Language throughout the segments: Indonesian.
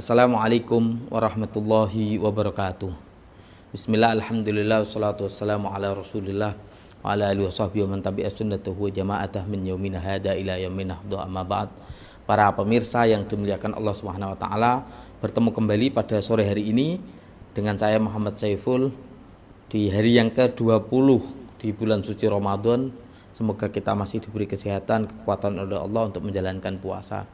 Assalamualaikum warahmatullahi wabarakatuh. Bismillah, alhamdulillah, wassalatu wassalamu ala rasulillah wa ala alihi wa sahbihi wa man tabi'a sunnatahu wa jama'atah min yaumina hada ila yaumina hada amma ba'd. Para pemirsa yang dimuliakan Allah Subhanahu wa taala, bertemu kembali pada sore hari ini dengan saya Muhammad Saiful di hari yang ke-20 di bulan suci Ramadan. Semoga kita masih diberi kesehatan, kekuatan oleh Allah untuk menjalankan puasa.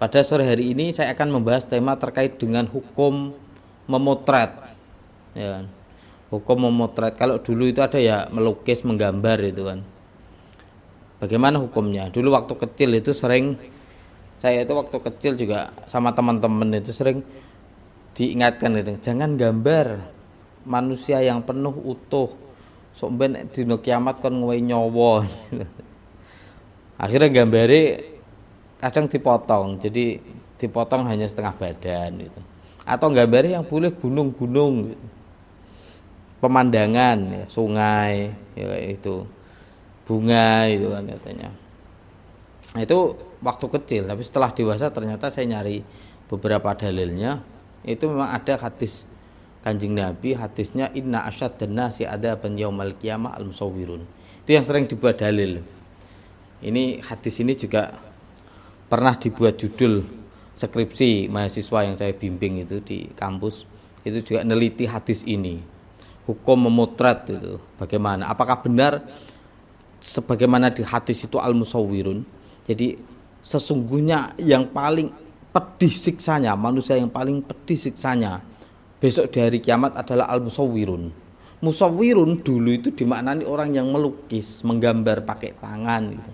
Pada sore hari ini saya akan membahas tema terkait dengan hukum memotret. Ya, hukum memotret. Kalau dulu itu ada ya melukis, menggambar itu kan. Bagaimana hukumnya? Dulu waktu kecil itu sering, saya itu waktu kecil juga sama teman-teman itu sering diingatkan gitu, jangan gambar manusia yang penuh utuh. Sok ben dino kiamat kon ngowe nyawa. Akhirnya gambare kadang dipotong, jadi dipotong hanya setengah badan gitu. Atau gambare yang boleh gunung-gunung gitu. Pemandangan ya, sungai ya, itu bunga itu kan katanya. Nah, itu waktu kecil, tapi setelah dewasa ternyata saya nyari beberapa dalilnya. Itu memang ada hadis Kanjeng Nabi, hadisnya inna asyaddan nasi adaban yaumal qiyamah al-musawwirun. Itu yang sering dibuat dalil. Ini hadis ini juga pernah dibuat judul skripsi mahasiswa yang saya bimbing itu di kampus. Itu juga neliti hadis ini. Hukum memotret itu bagaimana? Apakah benar sebagaimana di hadis itu al-musawwirun? Jadi sesungguhnya yang paling pedih siksanya, manusia yang paling pedih siksanya besok di hari kiamat adalah al-musawwirun. Musawwirun dulu itu dimaknani orang yang melukis, menggambar pakai tangan gitu.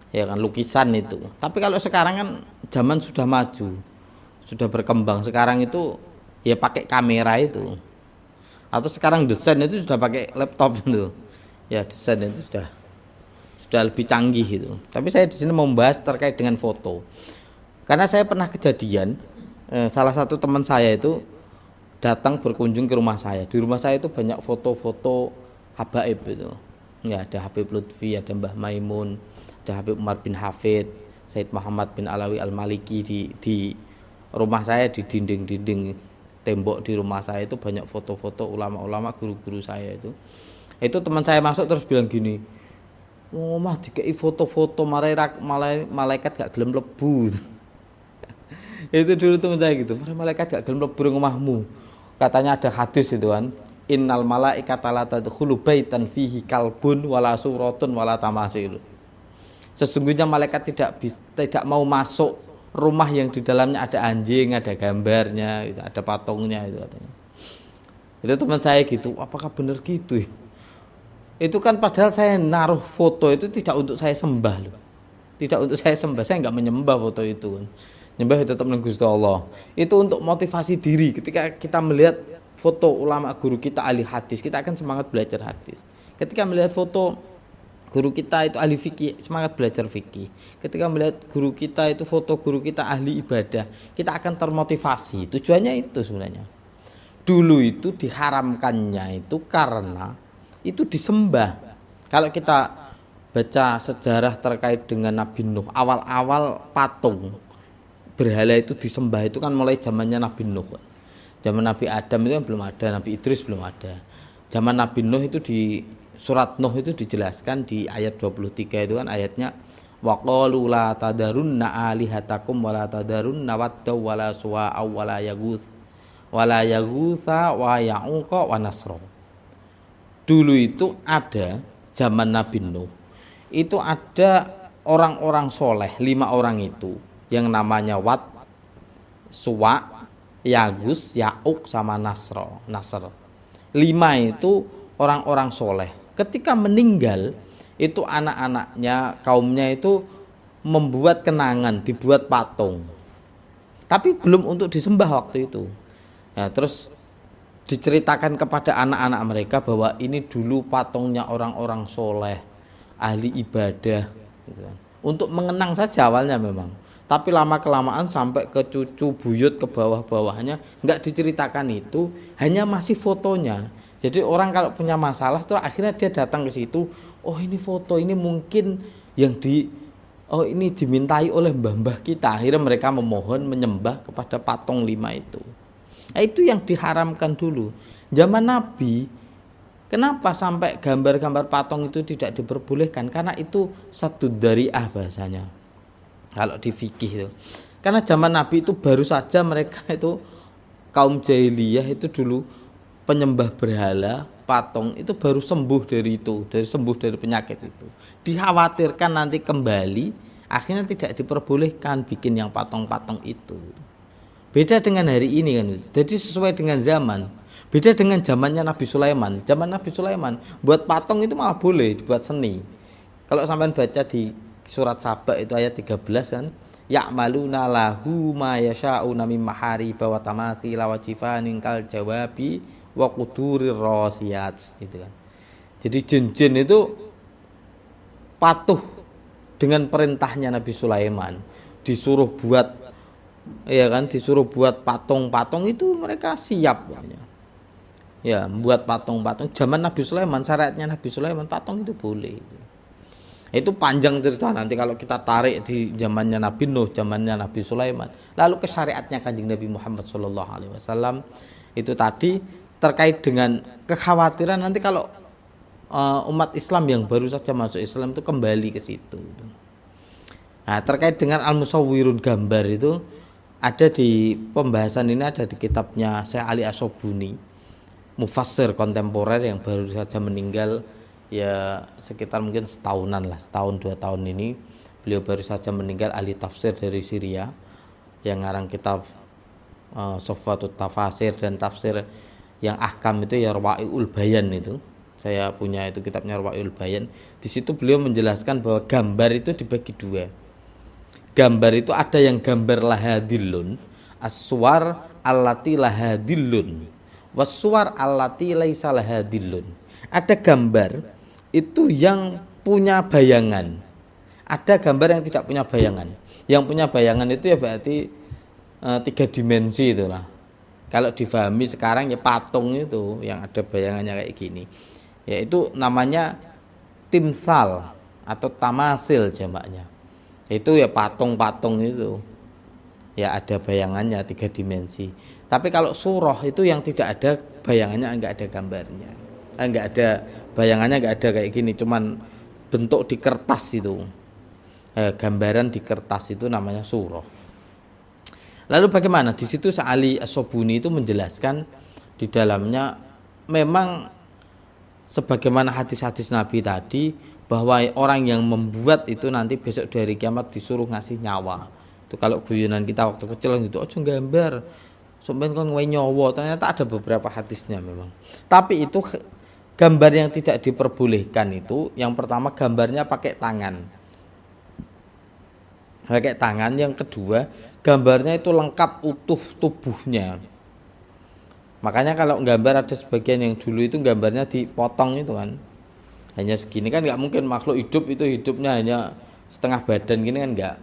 Ya kan, lukisan itu. Tapi kalau sekarang kan zaman sudah maju, sudah berkembang. Sekarang itu ya pakai kamera itu. Atau sekarang desain itu sudah pakai laptop itu. Ya desain itu sudah lebih canggih itu. Tapi saya di sini membahas terkait dengan foto. Karena saya pernah kejadian, salah satu teman saya itu datang berkunjung ke rumah saya. Di rumah saya itu banyak foto-foto habaib itu. Ya, ada Habib Lutfi, ada Mbah Maimun, ada Habib Umar bin Hafid, Said Muhammad bin Alawi Al-Maliki. Di rumah saya, di dinding-dinding tembok di rumah saya itu banyak foto-foto ulama-ulama, guru-guru saya itu. Itu teman saya masuk terus bilang gini, "Oh, mah dikei foto-foto malaikat gak gelem lebu." Itu dulu teman saya gitu, "Malaikat gak gelem lebu rumahmu." Katanya ada hadis itu kan, innal malaikata la tadkhulu baitan fihi kalbun wala suratun wala tamasil. Sesungguhnya malaikat tidak mau masuk rumah yang di dalamnya ada anjing, ada gambarnya, gitu, ada patungnya itu katanya. Itu teman saya gitu, apakah benar gitu ya? Itu kan padahal saya naruh foto itu tidak untuk saya sembah loh. Tidak untuk saya sembah, saya enggak menyembah foto itu kan. Nyembah itu tetap Gusti Allah. Itu untuk motivasi diri. Ketika kita melihat foto ulama guru kita ahli hadis, kita akan semangat belajar hadis. Ketika melihat foto guru kita itu ahli fikih, semangat belajar fikih. Ketika melihat guru kita itu foto guru kita ahli ibadah, kita akan termotivasi. Tujuannya itu sebenarnya. Dulu itu diharamkannya itu karena itu disembah. Kalau kita baca sejarah terkait dengan Nabi Nuh, awal-awal patung berhala itu disembah itu kan mulai zamannya Nabi Nuh. Zaman Nabi Adam itu kan belum ada, Nabi Idris belum ada. Zaman Nabi Nuh itu di surat Nuh itu dijelaskan di ayat 23 itu kan ayatnya waqalu la tadarunna alihatakum wala tadarunna wadda wala suwa'a wala yaghutsa wa ya'uqa wa nasra. Dulu itu ada zaman Nabi Nuh. Itu ada orang-orang soleh, 5 orang itu yang namanya Wad, Suwa, Yagus, Ya'uq sama Nasr. 5 itu orang-orang soleh. Ketika meninggal itu anak-anaknya, kaumnya itu membuat kenangan, dibuat patung. Tapi belum untuk disembah waktu itu. Ya, terus diceritakan kepada anak-anak mereka bahwa ini dulu patungnya orang-orang soleh, ahli ibadah, gitu kan. Untuk mengenang saja awalnya memang. Tapi lama-kelamaan sampai ke cucu buyut ke bawah-bawahnya nggak diceritakan itu, hanya masih fotonya. Jadi orang kalau punya masalah terus akhirnya dia datang ke situ, oh ini foto ini mungkin yang di oh ini dimintai oleh mbah-mbah kita, akhirnya mereka memohon menyembah kepada patung 5 itu. Nah, itu yang diharamkan dulu zaman Nabi. Kenapa sampai gambar-gambar patung itu tidak diperbolehkan? Karena itu satu dariah bahasanya kalau di fikih itu. Karena zaman Nabi itu baru saja mereka itu kaum jahiliyah itu dulu penyembah berhala, patung itu baru sembuh dari itu, sembuh dari penyakit itu. Dikhawatirkan nanti kembali, akhirnya tidak diperbolehkan bikin yang patung-patung itu. Beda dengan hari ini kan. Jadi sesuai dengan zaman. Beda dengan zamannya Nabi Sulaiman. Zaman Nabi Sulaiman buat patung itu malah boleh dibuat seni. Kalau sampean baca di surat Saba itu ayat 13 kan, ya'maluna lahu ma yasha'una mim mahariba wa tamathila wa jifanin kal jawabi wa qudurir rasiyat gitu kan. Jadi jin-jin itu patuh dengan perintahnya Nabi Sulaiman, disuruh buat ya kan, disuruh buat patung-patung itu mereka siap ya, membuat patung-patung. Zaman Nabi Sulaiman, syariatnya Nabi Sulaiman patung itu boleh. Itu panjang cerita, nanti kalau kita tarik di zamannya Nabi Nuh, zamannya Nabi Sulaiman, lalu ke syariatnya Kanjeng Nabi Muhammad SAW itu tadi terkait dengan kekhawatiran nanti kalau umat Islam yang baru saja masuk Islam itu kembali ke situ. Nah, terkait dengan al-musawwirun, gambar itu ada di pembahasan ini, ada di kitabnya Syekh Ali As-Sobuni, mufassir kontemporer yang baru saja meninggal ya sekitar mungkin setahunan lah, setahun 2 tahun ini beliau baru saja meninggal, ahli tafsir dari Syria yang ngarang kitab Sofwatut Tafasir dan tafsir yang ahkam itu ya Rawa'iul Bayan itu. Saya punya itu kitabnya Rawa'iul Bayan. Di situ beliau menjelaskan bahwa gambar itu dibagi 2. Gambar itu ada yang gambar lahadillun, aswar allati lahadillun, waswar allati laisa lahadillun. Ada gambar itu yang punya bayangan, ada gambar yang tidak punya bayangan. Yang punya bayangan itu ya berarti 3 dimensi itulah. Kalau difahami sekarang ya patung itu yang ada bayangannya kayak gini, yaitu namanya timsal atau tamasil jamaknya. Itu ya patung-patung itu ya ada bayangannya 3 dimensi. Tapi kalau surah itu yang tidak ada bayangannya, enggak ada gambarnya, enggak ada bayangannya, enggak ada kayak gini, cuman bentuk di kertas itu, gambaran di kertas itu namanya surah. Lalu bagaimana? Di situ Syekh Ali As-Sobuni itu menjelaskan di dalamnya memang sebagaimana hadis-hadis Nabi tadi, bahwa orang yang membuat itu nanti besok dari kiamat disuruh ngasih nyawa. Itu kalau guyonan kita waktu kecil gitu, oh gambar sampeyan kon ngwe nyawa, ternyata ada beberapa hadisnya memang. Tapi itu gambar yang tidak diperbolehkan itu, yang pertama gambarnya pakai tangan. Pakai tangan, yang kedua gambarnya itu lengkap utuh tubuhnya. Makanya kalau gambar ada sebagian yang dulu itu gambarnya dipotong itu kan, hanya segini kan, nggak mungkin makhluk hidup itu hidupnya hanya setengah badan gini kan, nggak,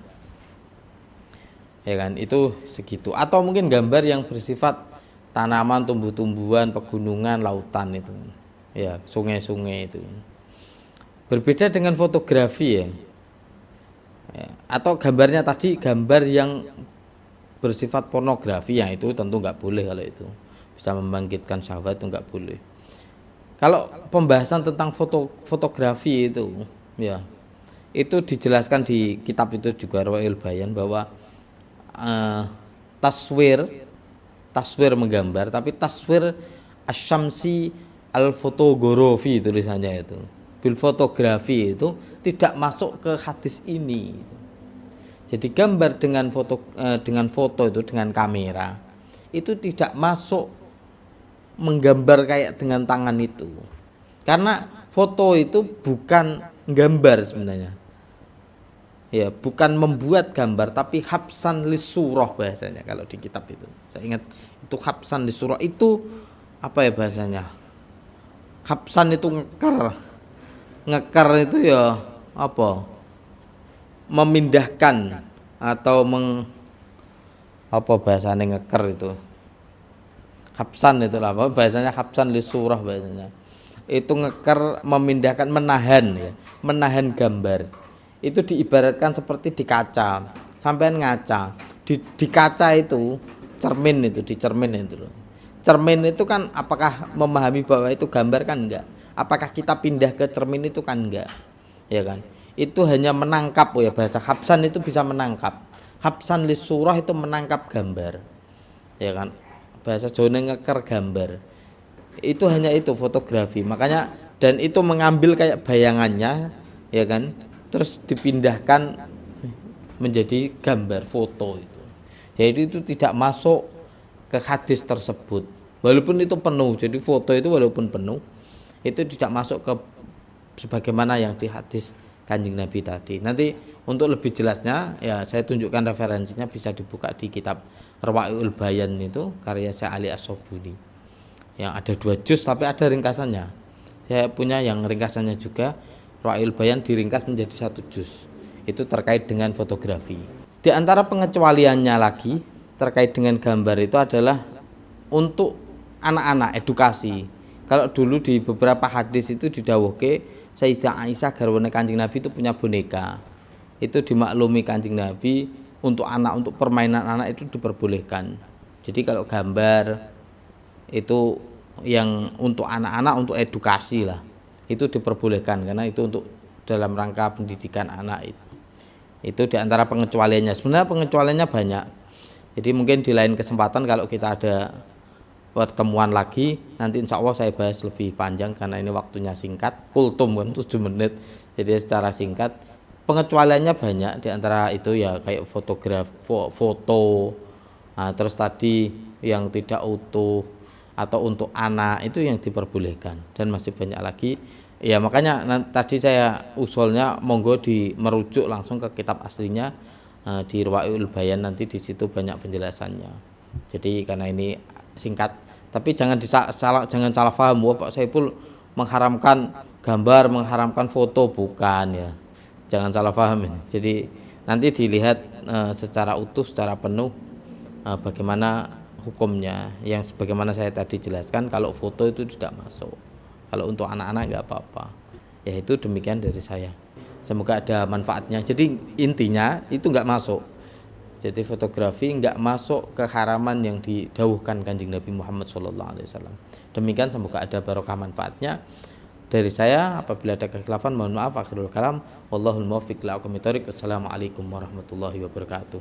ya kan, itu segitu. Atau mungkin gambar yang bersifat tanaman, tumbuh-tumbuhan, pegunungan, lautan itu, ya sungai-sungai itu. Berbeda dengan fotografi ya. Atau gambarnya tadi gambar yang bersifat pornografi, yang itu tentu nggak boleh. Kalau itu bisa membangkitkan syahwat itu nggak boleh. Kalau pembahasan tentang fotografi itu ya, itu dijelaskan di kitab itu juga Rawa'iul Bayan, bahwa taswir menggambar, tapi taswir asyamsi al-fotografi tulisannya itu, bil fotografi itu tidak masuk ke hadis ini. Jadi gambar dengan foto itu dengan kamera itu tidak masuk menggambar kayak dengan tangan itu, karena foto itu bukan gambar sebenarnya ya, bukan membuat gambar, tapi habsan lisurah bahasanya kalau di kitab itu. Saya ingat itu habsan lisurah itu apa ya bahasanya, habsan itu ngekar itu ya apa, memindahkan atau apa bahasanya ngekar itu, habsan itu lah bahasanya, habsan li surah bahasanya itu ngekar, memindahkan, menahan ya, menahan gambar itu diibaratkan seperti di kaca. Sampean ngaca, di kaca itu cermin itu, di cermin itu loh. Cermin itu kan apakah memahami bahwa itu gambar kan enggak? Apakah kita pindah ke cermin itu kan enggak? Ya kan? Itu hanya menangkap, ya bahasa habsan itu bisa menangkap. Habsan li surah itu menangkap gambar. Ya kan? Bahasa Jawa ngeker gambar. Itu hanya itu fotografi. Makanya dan itu mengambil kayak bayangannya, ya kan? Terus dipindahkan menjadi gambar foto itu. Jadi itu tidak masuk ke hadis tersebut. Walaupun itu penuh. Jadi foto itu walaupun penuh itu tidak masuk ke sebagaimana yang di hadis Kanjeng Nabi tadi. Nanti untuk lebih jelasnya ya saya tunjukkan referensinya, bisa dibuka di kitab Rawa'iul Bayan itu karya Syekh Ali As-Sobuni. Yang ada 2 juz tapi ada ringkasannya. Saya punya yang ringkasannya juga, Rawa'iul Bayan diringkas menjadi 1 juz. Itu terkait dengan fotografi. Di antara pengecualiannya lagi terkait dengan gambar itu adalah untuk anak-anak, edukasi. Kalau dulu di beberapa hadis itu didhawuhke Sayyidah Aisyah garwane Kanjeng Nabi itu punya boneka. Itu dimaklumi Kanjeng Nabi untuk anak, untuk permainan anak itu diperbolehkan. Jadi kalau gambar itu yang untuk anak-anak, untuk edukasi lah, itu diperbolehkan karena itu untuk dalam rangka pendidikan anak itu. Itu diantara pengecualiannya. Sebenarnya pengecualiannya banyak. Jadi mungkin di lain kesempatan kalau kita ada pertemuan lagi, nanti insya Allah saya bahas lebih panjang karena ini waktunya singkat. Kultum kan 7 menit. Jadi secara singkat pengecualiannya banyak. Diantara itu ya kayak foto. Nah, terus tadi yang tidak utuh atau untuk anak itu yang diperbolehkan, dan masih banyak lagi. Ya makanya tadi saya usulnya monggo merujuk langsung ke kitab aslinya di Rawa'iul Bayan, nanti di situ banyak penjelasannya. Jadi karena ini singkat, tapi jangan salah paham bahwa Pak Saiful mengharamkan gambar, mengharamkan foto, bukan ya. Jangan salah paham ini. Jadi nanti dilihat secara utuh, secara penuh bagaimana hukumnya. Yang sebagaimana saya tadi jelaskan, kalau foto itu tidak masuk. Kalau untuk anak-anak nggak apa-apa. Ya itu demikian dari saya. Semoga ada manfaatnya. Jadi intinya itu nggak masuk. Jadi fotografi nggak masuk ke haraman yang didhawuhkan Kanjeng Nabi Muhammad SAW. Demikian, semoga ada barokah manfaatnya. Dari saya, apabila ada kekhilafan mohon maaf. Akhirul kalam. Wallahul muwaffiq ila aqwamit thoriq. Wassalamualaikum warahmatullahi wabarakatuh.